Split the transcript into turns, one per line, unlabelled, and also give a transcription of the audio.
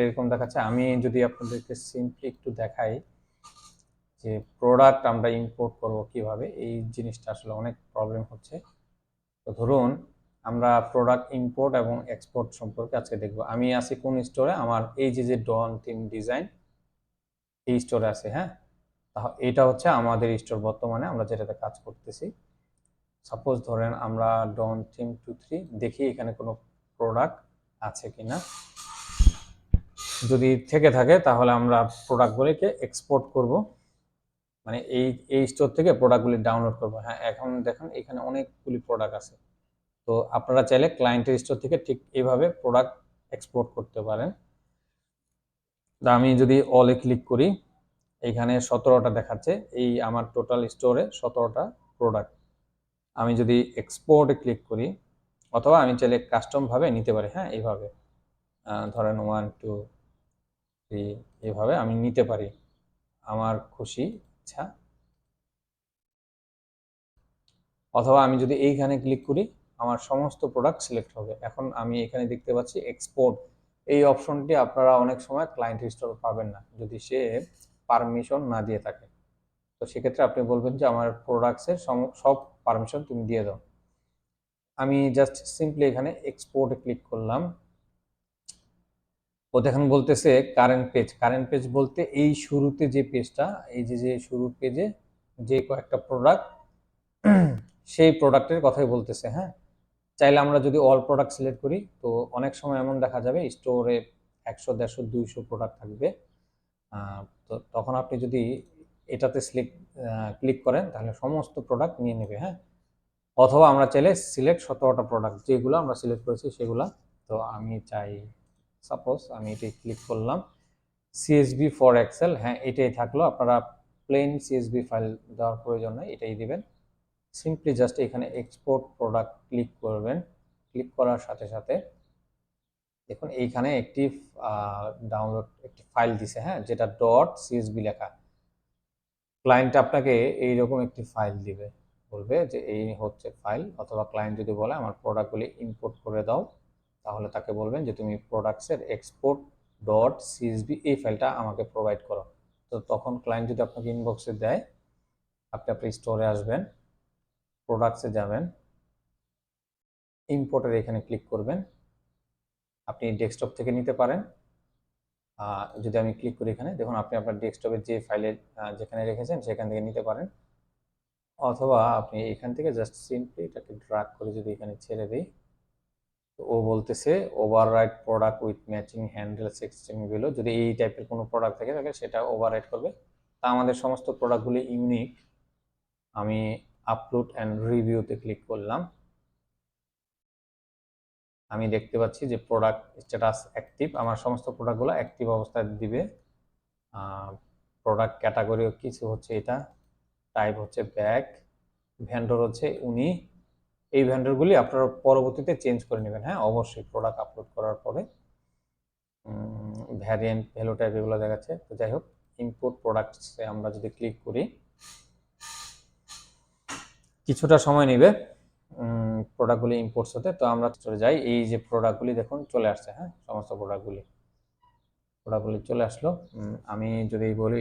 এরকম দেখাচ্ছে। আমি যদি আপনাদেরকে সিম্পলি একটু দেখাই যে প্রোডাক্ট আমরা ইম্পোর্ট করব কিভাবে, এই জিনিসটা আসলে অনেক প্রবলেম হচ্ছে। তো ধরুন আমরা প্রোডাক্ট ইম্পোর্ট এবং এক্সপোর্ট সম্পর্কে আজকে দেখব। আমি আছি কোন স্টোরে? আমার এই যে ডন থিম ডিজাইন এই স্টোরে আছে। হ্যাঁ, এটা হচ্ছে আমাদের স্টোর, বর্তমানে আমরা যেটাতে কাজ করতেছি। সাপোজ ধরেন আমরা ডন থিম 23 দেখি এখানে কোনো প্রোডাক্ট আছে কিনা। যদি থেকে থাকে তাহলে আমরা প্রোডাক্টগুলিকে এক্সপোর্ট করব, মানে এই স্টোর থেকে প্রোডাক্টগুলি ডাউনলোড করব। হ্যাঁ, এখন দেখেন এখানে অনেকগুলি প্রোডাক্ট আছে। তো আপনারা চাইলে ক্লায়েন্টের স্টোর থেকে ঠিক এইভাবে প্রোডাক্ট এক্সপোর্ট করতে পারেন। আমি যদি অলে ক্লিক করি, এইখানে 17টা দেখাচ্ছে। এই আমার টোটাল স্টোরে 17টা প্রোডাক্ট। আমি যদি এক্সপোর্টে ক্লিক করি, অথবা আমি চাইলে কাস্টমভাবে নিতে পারি। হ্যাঁ, এইভাবে ধরেন 1 2 3 এইভাবে আমি নিতে পারি আমার খুশি ইচ্ছা। অথবা আমি যদি এইখানে ক্লিক করি, আমার সমস্ত প্রোডাক্ট সিলেক্ট হবে। এখন আমি এখানে দেখতে পাচ্ছি এক্সপোর্ট, এই অপশনটি আপনারা অনেক সময় ক্লায়েন্ট স্টোর পাবেন না যদি সে পারমিশন না দিয়ে থাকে। তো সেক্ষেত্রে আপনি বলবেন যে আমার প্রোডাক্টসের সব পারমিশন তুমি দিয়ে দাও। আমি জাস্ট সিম্পলি এখানে এক্সপোর্টে ক্লিক করলাম। ও দেখেন বলতেছে কারেন্ট পেজ। কারেন্ট পেজ বলতে এই শুরুতে যে পেজটা, এই যে শুরুর পেজে যে কয়েকটা প্রোডাক্ট, সেই প্রোডাক্টের কথাই বলতেছে। হ্যাঁ, চাইলে আমরা যদি অল প্রোডাক্ট সিলেক্ট করি, তো অনেক সময় এমন দেখা যাবে স্টোরে 100 150 200 প্রোডাক্ট থাকবে। তো তখন আপনি যদি এটাতে ক্লিক করেন তাহলে সমস্ত প্রোডাক্ট নিয়ে নেবে। হ্যাঁ, অথবা আমরা চাইলে সিলেক্ট 17টা প্রোডাক্ট যেগুলো আমরা সিলেক্ট করেছি সেগুলা। তো আমি চাই, সাপোজ আমি এটি ক্লিক করলাম, সিএসভি ফর এক্সেল। হ্যাঁ, এটাই থাকলো। আপনারা প্লেন সিএসভি ফাইল দেওয়ার প্রয়োজন নয়, এটাই দিবেন। সিম্পলি জাস্ট এখানে এক্সপোর্ট প্রোডাক্ট ক্লিক করবেন। ক্লিক করার সাথে সাথে দেখুন এইখানে একটি ডাউনলোড একটি ফাইল দিছে। হ্যাঁ, যেটা ডট সিএসভি লেখা। ক্লায়েন্ট আপনাকে এইরকম একটি ফাইল দিবে, বলবে যে এই হচ্ছে ফাইল। অথবা ক্লায়েন্ট যদি বলে আমার প্রোডাক্টগুলি ইম্পোর্ট করে দাও, তাহলে তাকে বলবেন যে তুমি প্রোডাক্টসের এক্সপোর্ট ডট সিএসভি এই ফাইলটা আমাকে প্রোভাইড করো। তো তখন ক্লায়েন্ট যদি আপনাকে ইনবক্সে দেয়, আপনি আপনার স্টোরে আসবেন, প্রোডাক্টসে যাবেন, ইম্পোর্টের এখানে ক্লিক করবেন। আপনি ডেস্কটপ থেকে নিতে পারেন। যদি আমি ক্লিক করি এখানে, দেখুন আপনি আপনার ডেস্কটপের যে ফাইলে যেখানে রেখেছেন সেখান থেকে নিতে পারেন। অথবা আপনি এখান থেকে জাস্ট সিম্পলি এটাকে ড্র্যাগ করে যদি এখানে ছেড়ে দিই, তো ও বলতেছে overwrite product with matching handle system value. যদি এই টাইপের কোনো প্রোডাক্ট থাকে তাহলে সেটা ওভাররাইট করবে। তা আমাদের সমস্ত প্রোডাক্টগুলি ইউনিক। আমি আপলোড অ্যান্ড রিভিউতে ক্লিক করলাম। আমি দেখতে পাচ্ছি যে প্রোডাক্ট স্ট্যাটাস অ্যাক্টিভ। আমার সমস্ত প্রোডাক্টগুলো অ্যাক্টিভ অবস্থায় দিবে। প্রোডাক্ট ক্যাটাগরিও কিছু হচ্ছে এটা, টাইপ হচ্ছে ব্যাগ, ভেন্ডর হচ্ছে উনি। এই ভেন্ডরগুলি আপনারা পরবর্তীতে চেঞ্জ করে নেবেন। হ্যাঁ, অবশ্যই প্রোডাক্ট আপলোড করার পরে। ভ্যারিয়েন্ট, ভ্যালু টাইপ এগুলো দেখাচ্ছে। তো যাই হোক, ইম্পোর্ট প্রোডাক্টসে আমরা যদি ক্লিক করি, কিছুটা সময় নেবে প্রোডাক্টগুলি ইম্পোর্টস হতে। তো আমরা চলে যাই, এই যে প্রোডাক্টগুলি দেখুন চলে আসছে। হ্যাঁ, সমস্ত প্রোডাক্টগুলি চলে আসলো। আমি যদি বলি